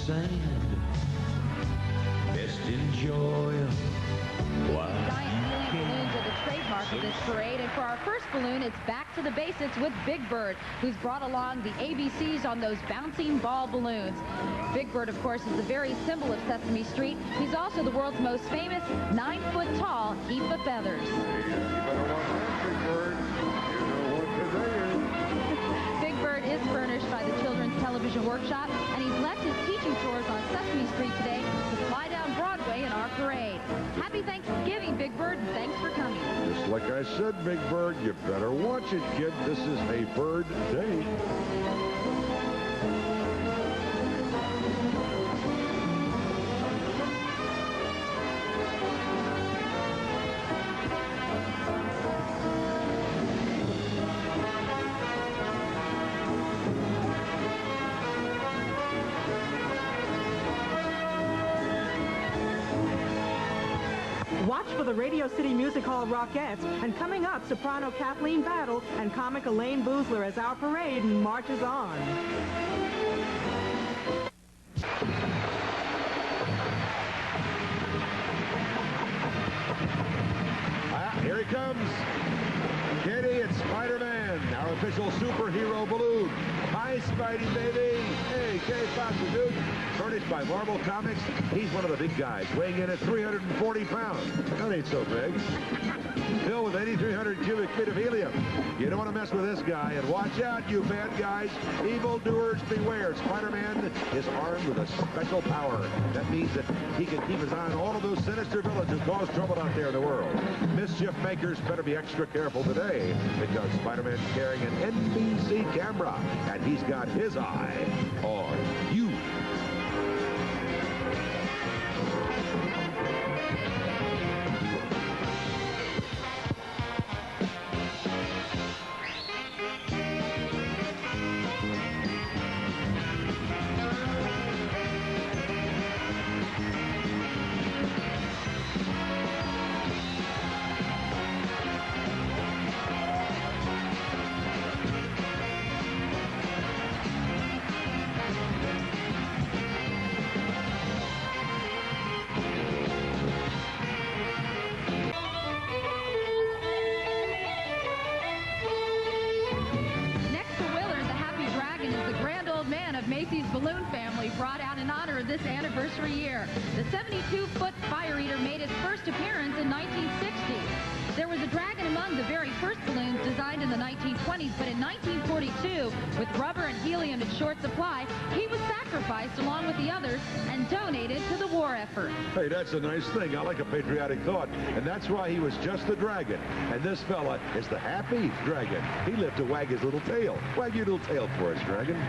sand. Best enjoy 'em while Giant helium balloons are the trademark of this parade, and for our first balloon, it's back to the basics with Big Bird, who's brought along the ABCs on those bouncing ball balloons. Big Bird, of course, is the very symbol of Sesame Street. He's also the world's most famous 9-foot-tall heap of feathers. You better watch that, Big Bird. You know what to do. Big Bird is furnished by the Children's Television Workshop, and he's left his teaching tours on Sesame Street today to fly down Broadway in our parade. Happy Thanksgiving, Big Bird, and thanks for coming. Just like I said, Big Bird, you better watch it, kid. This is a bird day. Watch for the Radio City Music Hall Rockettes, and coming up, soprano Kathleen Battle and comic Elaine Boozler as our parade marches on. Here he comes. Kitty, it's Spider-Man, our official superhero balloon. Hi, Spidey, baby. Hey, K-Foster, dude. Furnished by Marvel Comics, he's one of the big guys, weighing in at 340 pounds. That ain't so big. Filled with 8,300 cubic feet of helium. You don't want to mess with this guy, and watch out, you bad guys. Evildoers beware. Spider-Man is armed with a special power. That means that he can keep his eye on all of those sinister villains who cause trouble out there in the world. Mischief makers better be extra careful today, because Spider-Man's carrying an NBC camera, and he's got his eye on you. Macy's balloon family brought out in honor of this anniversary year. The 72-foot fire eater made its first appearance in 1960. There was a dragon among the very first balloons designed in the 1920s, but in 1942, with rubber and helium in short supply, he was sacrificed along with the others and donated to the war effort. Hey, that's a nice thing. I like a patriotic thought, and that's why he was just the dragon. And this fella is the happy dragon. He lived to wag his little tail. Wag your little tail for us, dragon.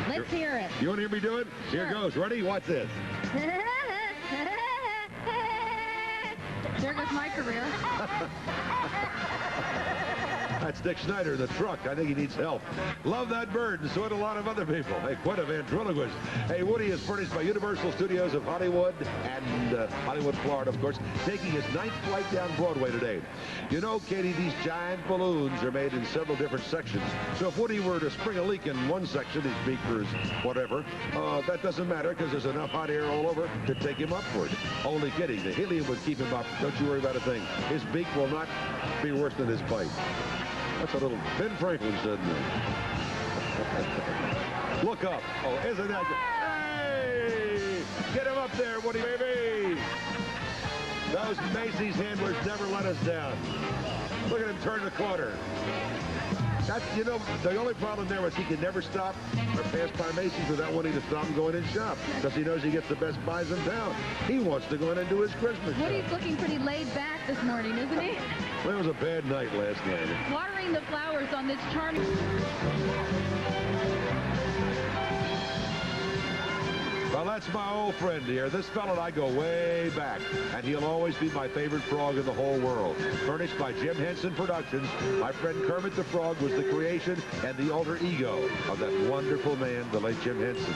Let's hear it. You want to hear me do it? Sure. Here goes. Ready? Watch this. There goes my career. That's Dick Snyder in the truck. I think he needs help. Love that bird, and so do a lot of other people. Hey, quite a ventriloquist. Hey, Woody is furnished by Universal Studios of Hollywood and Hollywood, Florida, of course, taking his 9th flight down Broadway today. You know, Katie, these giant balloons are made in several different sections. So if Woody were to spring a leak in one section, his beakers, whatever, that doesn't matter because there's enough hot air all over to take him upward. Only kidding. The helium would keep him up. Don't you worry about a thing. His beak will not be worse than his bite. That's what little Ben Franklin said. Look up. Oh, isn't that good? Hey! Get him up there, Woody, baby! Those Macy's handlers never let us down. Look at him turn the corner. That's, you know, the only problem there was he could never stop or pass by Macy's without wanting to stop and go in and shop because he knows he gets the best buys in town. He wants to go in and do his Christmas shop. Woody's looking pretty laid back this morning, isn't he? Well, it was a bad night last night. Watering the flowers on this charming... Well, that's my old friend here. This fella and I go way back, and he'll always be my favorite frog in the whole world. Furnished by Jim Henson Productions, my friend Kermit the Frog was the creation and the alter ego of that wonderful man, the late Jim Henson.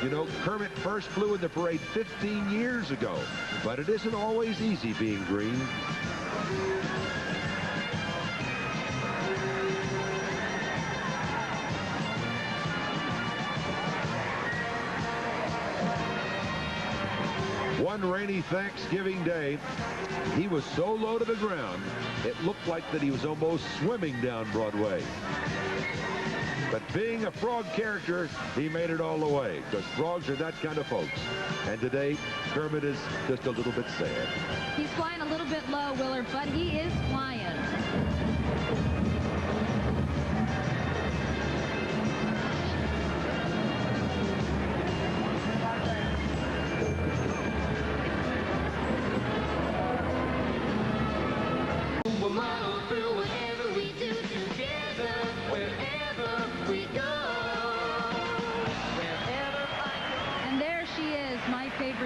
You know, Kermit first flew in the parade 15 years ago, but it isn't always easy being green. One rainy Thanksgiving day, he was so low to the ground, it looked like that he was almost swimming down Broadway. But being a frog character, he made it all the way, because frogs are that kind of folks. And today, Kermit is just a little bit sad. He's flying a little bit low, Willard, but he is flying.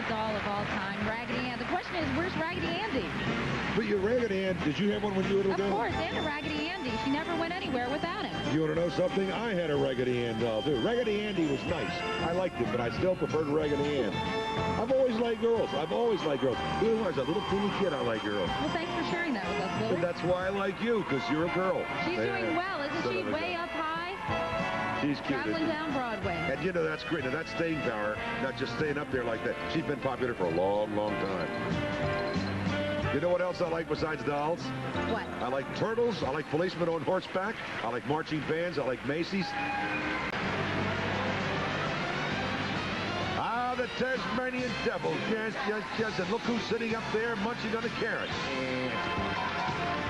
Doll of all time, Raggedy Ann. The question is, where's Raggedy Andy? But your Raggedy Ann, did you have one when you were little? Of course, and a Raggedy Andy. She never went anywhere without him. You want to know something? I had a Raggedy Ann doll, too. Raggedy Andy was nice. I liked him, but I still preferred Raggedy Ann. I've always liked girls. I've always liked girls. Even when I was a little teeny kid, I liked girls. Well, thanks for sharing that with us, Willard. And that's why I like you, because you're a girl. She's doing well, isn't she? Way up high. She's cute. Traveling down Broadway. And you know, that's great. And that's staying power, not just staying up there like that. She's been popular for a long, long time. You know what else I like besides dolls? What? I like turtles. I like policemen on horseback. I like marching bands. I like Macy's. Ah, the Tasmanian Devil. Yes, yes, yes. And look who's sitting up there munching on a carrot.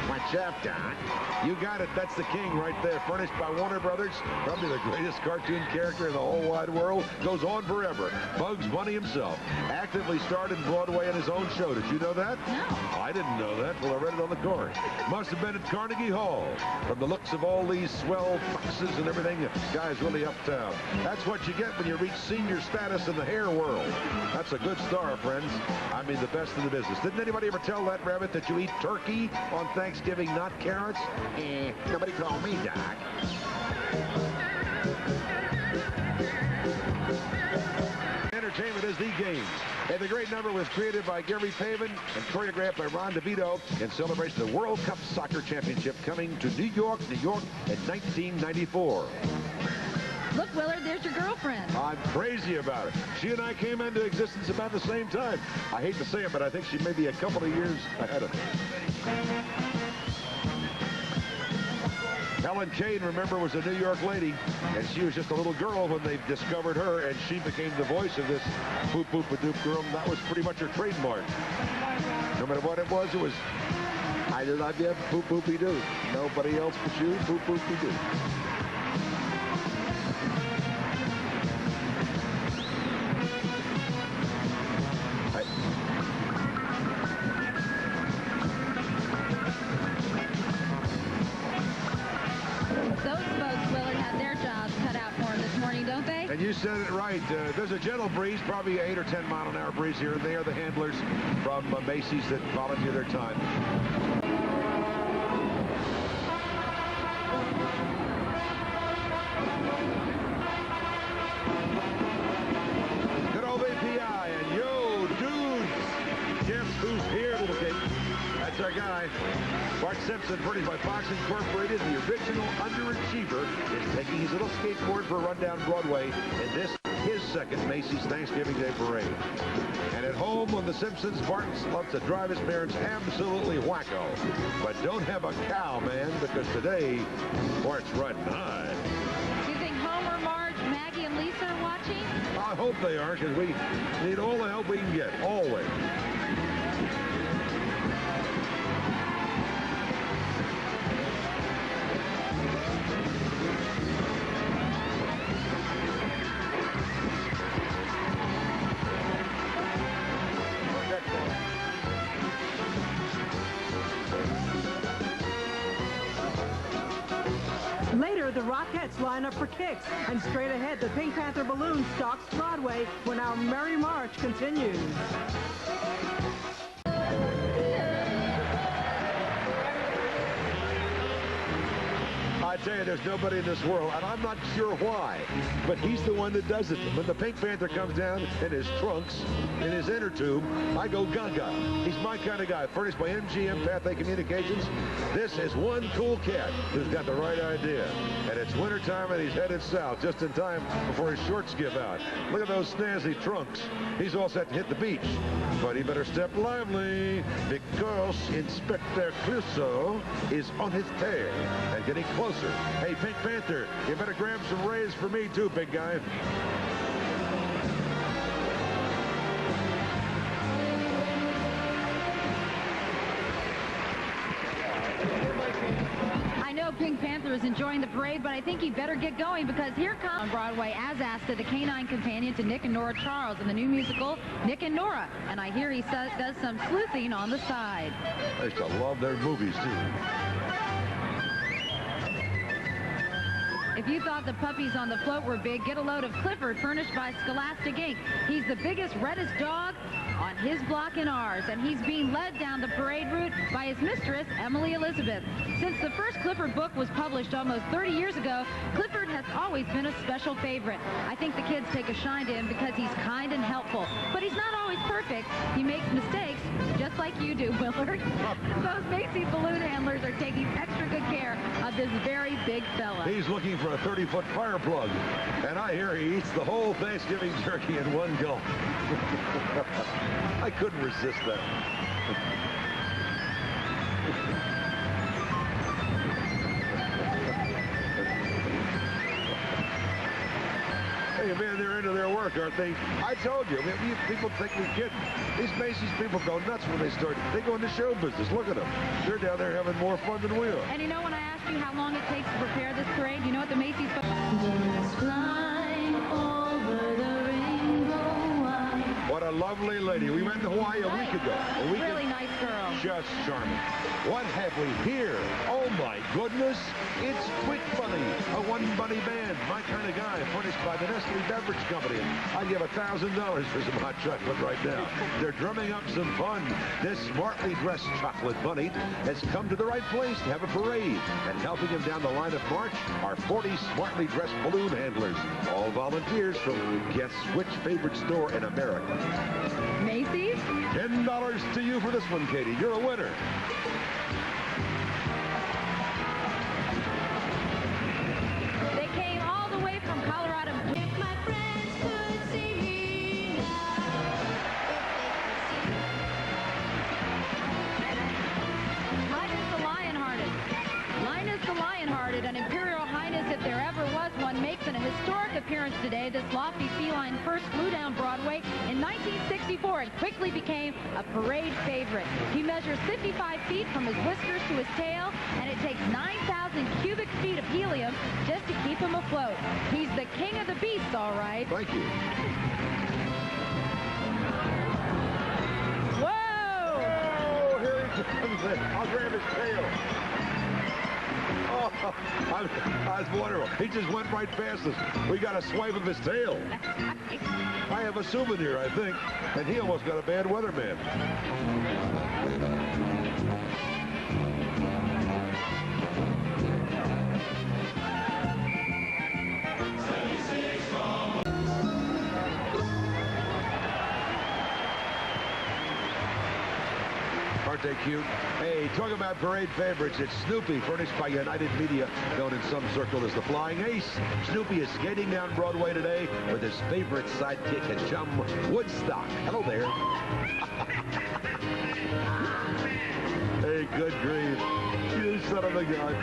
What's up, Doc? You got it. That's the king right there. Furnished by Warner Brothers. Probably the greatest cartoon character in the whole wide world. Goes on forever. Bugs Bunny himself. Actively starred in Broadway in his own show. Did you know that? No. I didn't know that. Well, I read it on the card. Must have been at Carnegie Hall. From the looks of all these swell foxes and everything, the guy's really uptown. That's what you get when you reach senior status in the hair world. That's a good star, friends. I mean, the best in the business. Didn't anybody ever tell that rabbit that you eat turkey on Thanksgiving, not carrots? Nobody told me, Doc. Entertainment is the game. And the great number was created by Gary Pavin and choreographed by Ron DeVito in celebration of the World Cup Soccer Championship coming to New York in 1994. Look, Willard, there's your girlfriend. I'm crazy about it. She and I came into existence about the same time. I hate to say it, but I think she may be a couple of years ahead of me. Helen Kane, remember, was a New York lady, and she was just a little girl when they discovered her, and she became the voice of this boop-boop-a-doop girl. That was pretty much her trademark. No matter what it was, I love you, boop-boopy-doo. Nobody else but you, boop-boopy-doo. And you said it right. There's a gentle breeze, probably 8 or 10 mile an hour breeze here, and they are the handlers from Macy's that volunteer their time. Good old API, and yo, dudes, guess who's here, little kid? That's our guy. Bart Simpson, furnished by Fox Incorporated, the original underachiever, is taking his little skateboard for a run down Broadway in this, his second Macy's Thanksgiving Day Parade. And at home on The Simpsons, Bart loves to drive his parents absolutely wacko. But don't have a cow, man, because today, Bart's riding high. Do you think Homer, Marge, Maggie, and Lisa are watching? I hope they are, because we need all the help we can get, always. Willard, the Rockettes line up for kicks. And straight ahead, the Pink Panther balloon stalks Broadway when our merry march continues. I tell you, there's nobody in this world, and I'm not sure why, but he's the one that does it. When the Pink Panther comes down in his trunks, in his inner tube, I go gaga. He's my kind of guy. Furnished by MGM Pathé Communications. This is one cool cat who's got the right idea. And it's wintertime, and he's headed south just in time before his shorts give out. Look at those snazzy trunks. He's all set to hit the beach. But he better step lively, because Inspector Clouseau is on his tail and getting closer. Hey, Pink Panther, you better grab some rays for me too, big guy. I know Pink Panther is enjoying the parade, but I think he better get going, because here comes on Broadway as Asta, the canine companion to Nick and Nora Charles in the new musical Nick and Nora. And I hear he does some sleuthing on the side. I used to love their movies too. If you thought the puppies on the float were big, get a load of Clifford, furnished by Scholastic Inc. He's the biggest, reddest dog on his block and ours, and he's being led down the parade route by his mistress, Emily Elizabeth. Since the first Clifford book was published almost 30 years ago, Clifford has always been a special favorite. I think the kids take a shine to him because he's kind and helpful, but he's not always perfect. He makes mistakes, just like you do, Willard. Those Macy balloon handlers are taking extra good care of this very big fella. He's looking for a 30-foot fire plug, and I hear he eats the whole Thanksgiving turkey in one gulp. I couldn't resist that. Hey, man, they're into their work, aren't they? I told you. I mean, people think we're kidding. These Macy's people go nuts when they start. They go into show business. Look at them. They're down there having more fun than we are. And you know, when I asked you how long it takes to prepare this parade, you know what the Macy's... What a lovely lady. We went to Hawaii a week ago. Really nice girl. Just charming. What have we here? Oh, my goodness. It's Quick Bunny, a one-bunny band. My kind of guy, furnished by the Nestle Beverage Company. I'd give $1,000 for some hot chocolate right now. They're drumming up some fun. This smartly dressed chocolate bunny has come to the right place to have a parade. And helping him down the line of march are 40 smartly dressed balloon handlers. All volunteers from guess which favorite store in America. Macy's? $10 to you for this one, Katie. You're a winner. They came all the way from Colorado. If my friends could see me now. Linus the Lionhearted. Linus the Lionhearted, an Imperial Highness if there ever was one, makes an historic appearance today. This lofty feline first flew down Broadway in 1964 and quickly became a parade favorite. He measures 55 feet from his whiskers to his tail, and it takes 9,000 cubic feet of helium just to keep him afloat. He's the king of the beasts, all right. Thank you. Whoa! Oh, here he comes. I'll grab his tail. Oh, I was wonderful. He just went right past us. We got a swipe of his tail. I have a souvenir, I think, and he almost got a bad weatherman. Aren't they cute? Hey, talk about parade favorites. It's Snoopy, furnished by United Media, known in some circle as the Flying Ace. Snoopy is skating down Broadway today with his favorite sidekick and chum, Woodstock. Hello there. Hey, good grief. You son of a gun.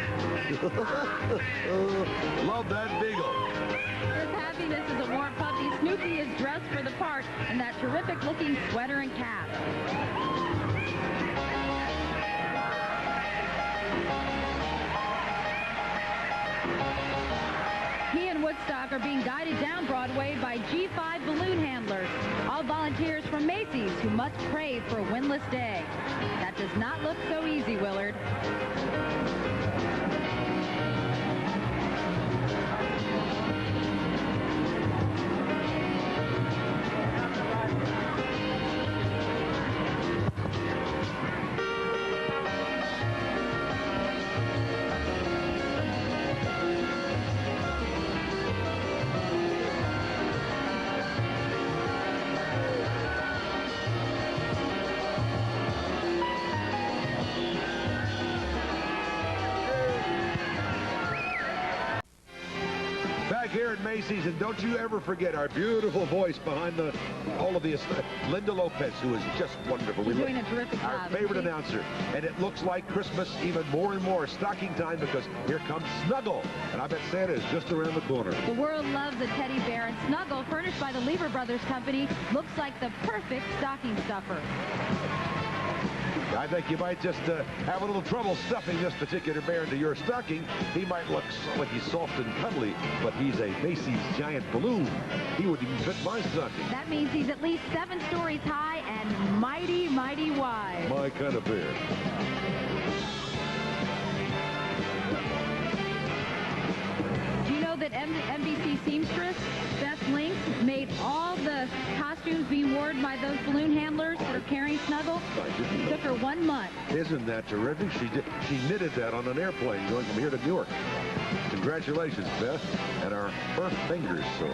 Love that beagle. His happiness is a warm puppy. Snoopy is dressed for the part in that terrific-looking sweater and cap. He and Woodstock are being guided down Broadway by G5 balloon handlers, all volunteers from Macy's who must pray for a windless day. That does not look so easy, Willard. at Macy's, and don't you ever forget our beautiful voice behind all of this, Linda Lopez, who is just wonderful. She's doing a terrific job. Our favorite announcer. And it looks like Christmas even more and more. Stocking time, because here comes Snuggle. And I bet Santa is just around the corner. The world loves a teddy bear, and Snuggle, furnished by the Lever Brothers Company, looks like the perfect stocking stuffer. I think you might just have a little trouble stuffing this particular bear into your stocking. He might look like he's soft and cuddly, but he's a Macy's giant balloon. He wouldn't even fit my stocking. That means he's at least 7 stories high and mighty, mighty wide. My kind of bear. Do you know that NBC seamstress Beth Links made all the costumes being worn by those balloon handlers that are carrying Snuggle? It took her 1 month. Isn't that terrific? She knitted that on an airplane going from here to New York. Congratulations, Beth. And her fingers, so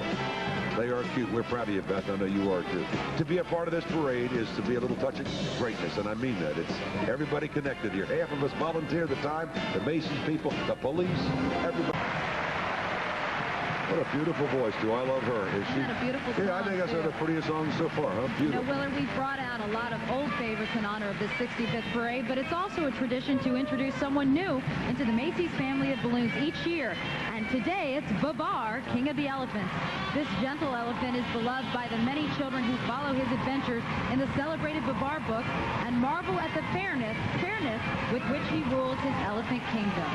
they are cute. We're proud of you, Beth. I know you are, too. To be a part of this parade is to be a little touch of greatness, and I mean that. It's everybody connected here. Half of us volunteer the time, the Macy's people, the police, everybody. What a beautiful voice. Do I love her? Is she? Isn't that a beautiful song? Yeah, I think that's one of the prettiest songs so far, huh? Beautiful. You know, Willard, we've brought out a lot of old favorites in honor of this 65th parade, but it's also a tradition to introduce someone new into the Macy's family of balloons each year. And today, it's Babar, King of the Elephants. This gentle elephant is beloved by the many children who follow his adventures in the celebrated Babar book and marvel at the fairness with which he rules his elephant kingdom.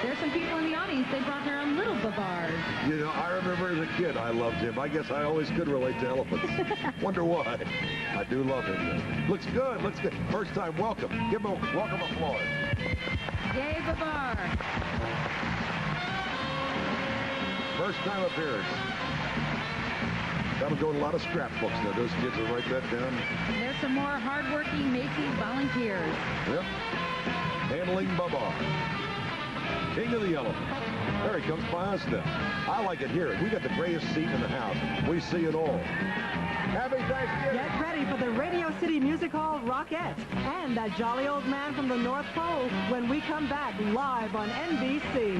There's some people in the audience, they brought their own little Babars. You know, I remember as a kid, I loved him. I guess I always could relate to elephants. Wonder why. I do love him, though. Looks good, looks good. First time, welcome. Give him a welcome applause. Yay, Babar. First time appearance. That'll go in a lot of scrapbooks now. Those kids will write that down. And there's some more hard-working Macy's volunteers. Yep. Handling Babar. King of the Elephants. There he comes by us now. I like it here. We got the greatest seat in the house. We see it all. Happy Thanksgiving. Get ready for the Radio City Music Hall Rockettes and that jolly old man from the North Pole when we come back live on NBC.